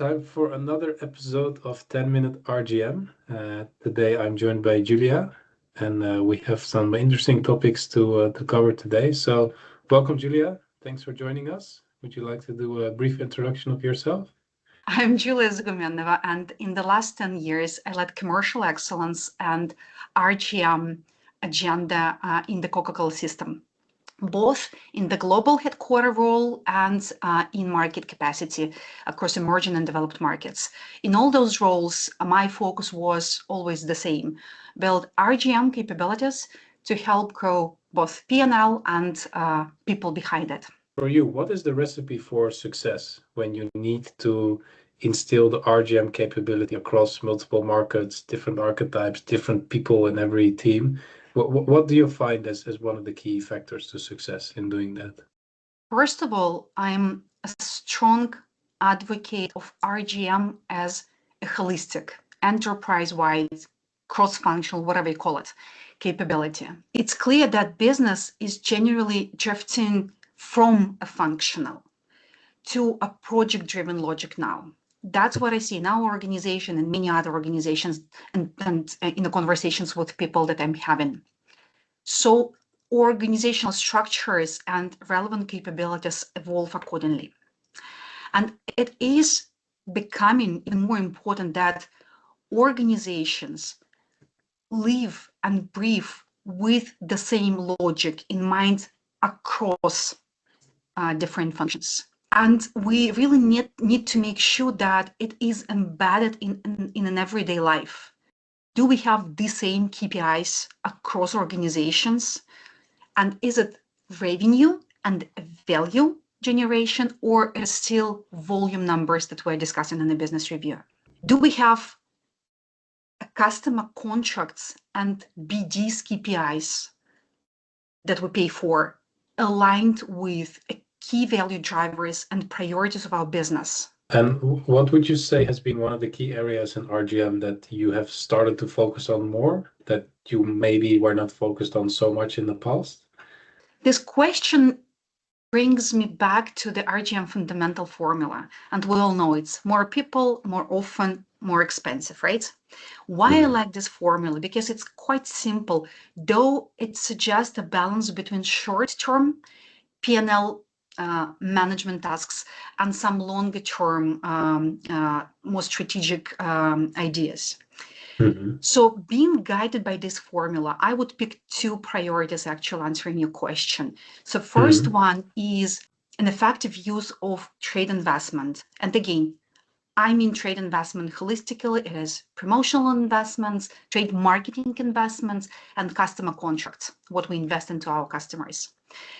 time for another episode of 10-Minute RGM. Today I'm joined by Julia, and we have some interesting topics to cover today. So, welcome, Julia. Thanks for joining us. Would you like to do a brief introduction of yourself? I'm Julia Zagumennova, and in the last 10 years, I led commercial excellence and RGM agenda in the Coca Cola system, both in the global headquarter role and in market capacity across emerging and developed markets. In all those roles, my focus was always the same: build RGM capabilities to help grow both P&L and people behind it. For you, what is the recipe for success when you need to instill the RGM capability across multiple markets, different archetypes, different people in every team? What do you find as one of the key factors to success in doing that? First of all, I'm a strong advocate of RGM as a holistic, enterprise-wide, cross-functional, whatever you call it, capability. It's clear that business is generally drifting from a functional to a project-driven logic now. That's what I see in our organization and many other organizations and in the conversations with people that I'm having. So organizational structures and relevant capabilities evolve accordingly. And it is becoming even more important that organizations live and breathe with the same logic in mind across different functions. And we really need to make sure that it is embedded in an everyday life. Do we have the same KPIs across organizations? And is it revenue and value generation, or is it still volume numbers that we're discussing in the business review? Do we have customer contracts and BD's KPIs that we pay for aligned with key value drivers and priorities of our business? And what would you say has been one of the key areas in RGM that you have started to focus on more, that you maybe were not focused on so much in the past? This question brings me back to the RGM fundamental formula. And we all know it's more people, more often, more expensive, right? Why I like this formula? Because it's quite simple, though it suggests a balance between short-term P&L management tasks and some longer-term, more strategic ideas. So being guided by this formula, I would pick two priorities actually answering your question. So first one is an effective use of trade investment. And again, I mean trade investment holistically. It is promotional investments, trade marketing investments, and customer contracts, what we invest into our customers.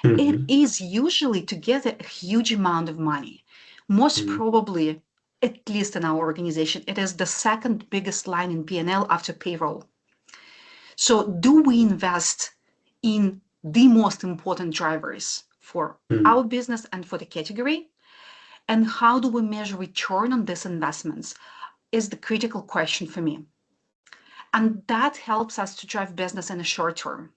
It is usually together a huge amount of money. Most probably, at least in our organization, it is the second biggest line in P&L after payroll. So do we invest in the most important drivers for our business and for the category? And how do we measure return on these investments is the critical question for me. And that helps us to drive business in the short term.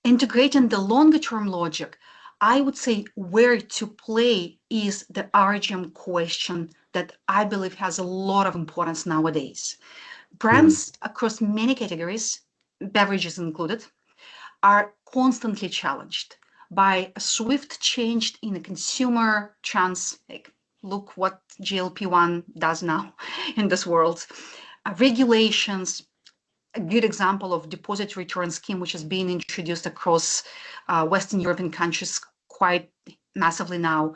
Integrating the longer term logic, I would say where to play is the RGM question that I believe has a lot of importance nowadays. Brands across many categories, beverages included, are constantly challenged by a swift change in the consumer trends. Like, look what GLP-1 does now in this world. Regulations, a good example of deposit return scheme, which is being introduced across Western European countries quite massively now,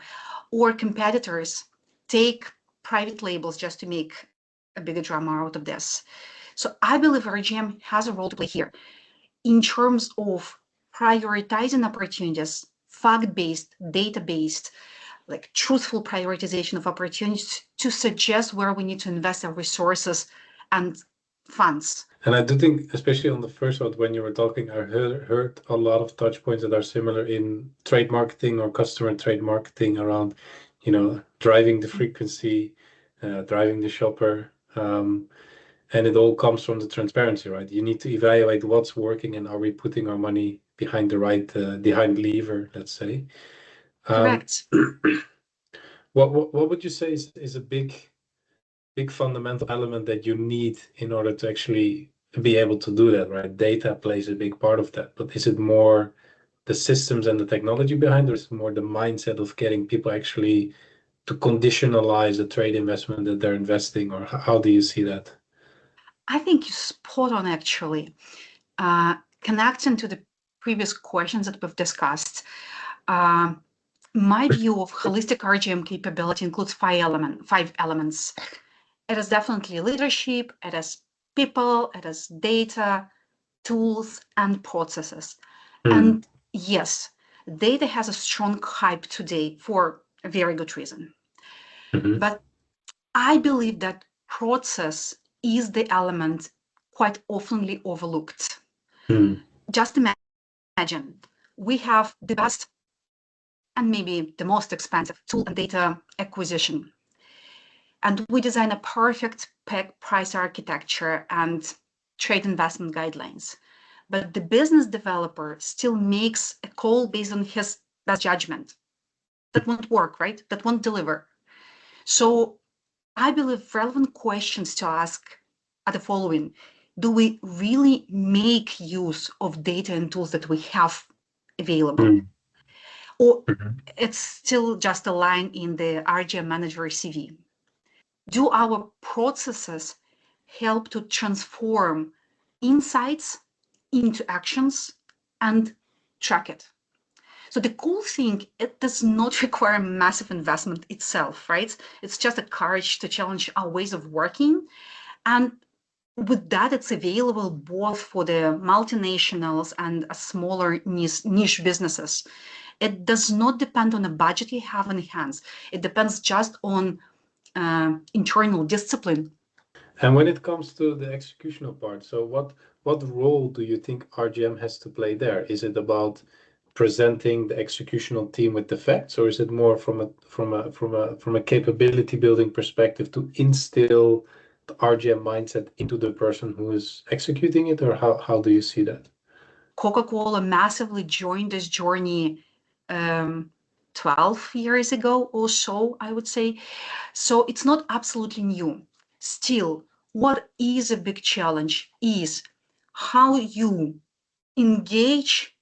or competitors take private labels just to make a bigger drama out of this. So I believe RGM has a role to play here in terms of prioritizing opportunities, fact-based, data-based, like truthful prioritization of opportunities to suggest where we need to invest our resources and funds. And I do think, especially on the first one, when you were talking, I heard a lot of touch points that are similar in trade marketing or customer trade marketing around, driving the frequency, driving the shopper. And it all comes from the transparency, right? You need to evaluate what's working and are we putting our money behind the right, behind lever, let's say. Correct. What would you say is a big fundamental element that you need in order to actually be able to do that, right? Data plays a big part of that, but is it more the systems and the technology behind, or is it more the mindset of getting people actually to conditionalize the trade investment that they're investing, or how do you see that? I think you're spot on, actually. Connecting to the previous questions that we've discussed, my view of holistic RGM capability includes five elements. It is definitely leadership, it is people, it is data, tools, and processes. And yes, data has a strong hype today for a very good reason. But I believe that process is the element quite oftenly overlooked. Just imagine we have the best and maybe the most expensive tool and data acquisition. And we design a perfect price architecture and trade investment guidelines. But the business developer still makes a call based on his best judgment. That won't work, right? That won't deliver. So I believe relevant questions to ask are the following. Do we really make use of data and tools that we have available? Or it's still just a line in the RGM manager CV? Do our processes help to transform insights into actions and track it? So the cool thing, it does not require massive investment itself, right? It's just a courage to challenge our ways of working. And with that, it's available both for the multinationals and smaller niche businesses. It does not depend on a budget you have in hands. It depends just on internal discipline. And when it comes to the executional part, so what role do you think RGM has to play there? Is it about presenting the executional team with the facts, or is it more from a capability building perspective to instill the RGM mindset into the person who is executing it, or how do you see that? Coca Cola massively joined this journey 12 years ago or so, I would say. So it's not absolutely new. Still, what is a big challenge is how you engage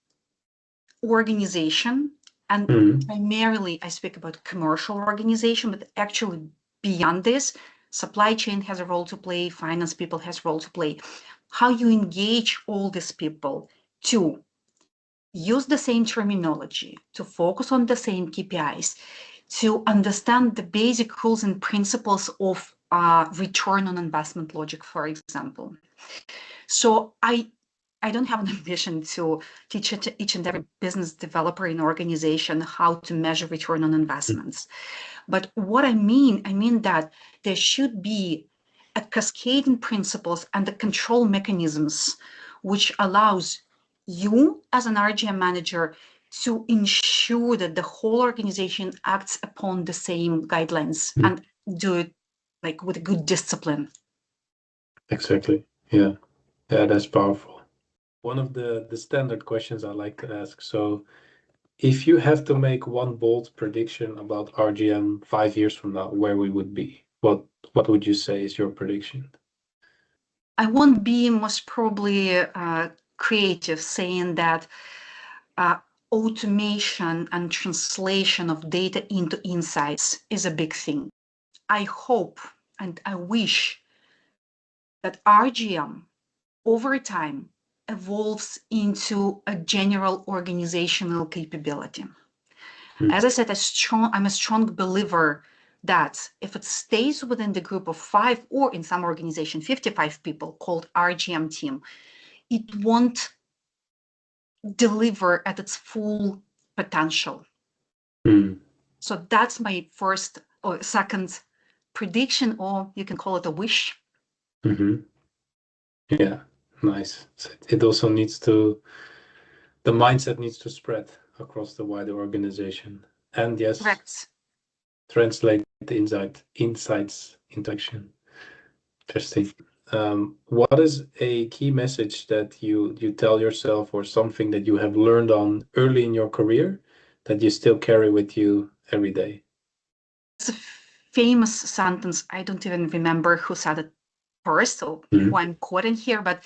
organization, and primarily I speak about commercial organization, but actually beyond this, supply chain has a role to play, finance people has a role to play. How you engage all these people to use the same terminology, to focus on the same KPIs, to understand the basic rules and principles of return on investment logic, for example. So I don't have an ambition to teach each and every business developer in organization how to measure return on investments. But what I mean that there should be a cascading principles and the control mechanisms which allows you as an RGM manager to ensure that the whole organization acts upon the same guidelines and do it like with good discipline. Exactly. Yeah, that's powerful. One of the standard questions I like to ask. So if you have to make one bold prediction about RGM 5 years from now, where we would be, what would you say is your prediction? I won't be most probably creative saying that automation and translation of data into insights is a big thing. I hope and I wish that RGM over time evolves into a general organizational capability. As I said, I'm a strong believer that if it stays within the group of 5 or in some organization 55 people called RGM team, it won't deliver at its full potential. So that's my first or second prediction, or you can call it a wish. Yeah, nice. So it also the mindset needs to spread across the wider organization. And yes, Correct. Translate the insights into action. Interesting. What is a key message that you tell yourself, or something that you have learned on early in your career that you still carry with you every day? a famous sentence. I don't even remember who said it first or who I'm quoting here, but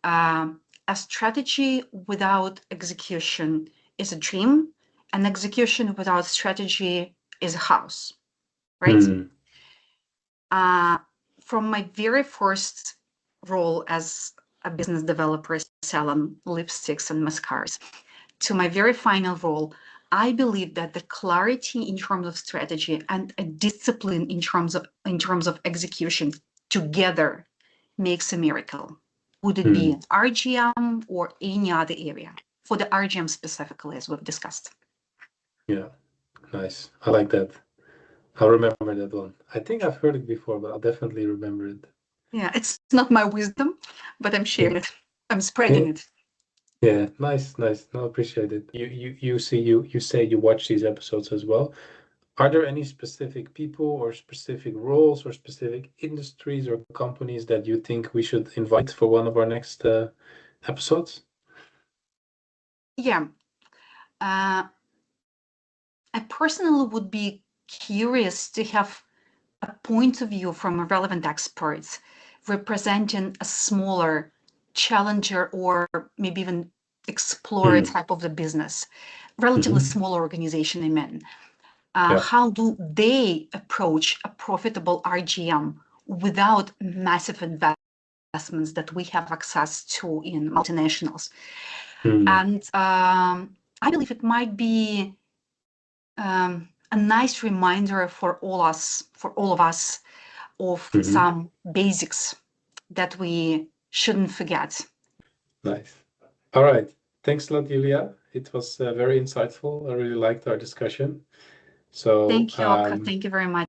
a strategy without execution is a dream, and execution without strategy is a house, right? From my very first role as a business developer selling lipsticks and mascaras to my very final role, I believe that the clarity in terms of strategy and a discipline in terms of execution together makes a miracle. Would it be RGM or any other area? For the RGM specifically, as we've discussed. Yeah, nice. I like that. I'll remember that one. I think I've heard it before, but I'll definitely remember it. Yeah, it's not my wisdom, but I'm sharing it. I'm spreading it. Yeah, nice. No, appreciate it. You say you watch these episodes as well. Are there any specific people or specific roles or specific industries or companies that you think we should invite for one of our next episodes? Yeah. I personally would be curious to have a point of view from a relevant experts representing a smaller challenger or maybe even explorer type of the business, relatively small organization, I mean. How do they approach a profitable RGM without massive investments that we have access to in multinationals? And I believe it might be a nice reminder for all of us of some basics that we shouldn't forget. Nice. All right. Thanks a lot, Julia. It was very insightful. I really liked our discussion. So thank you, Oka. Thank you very much.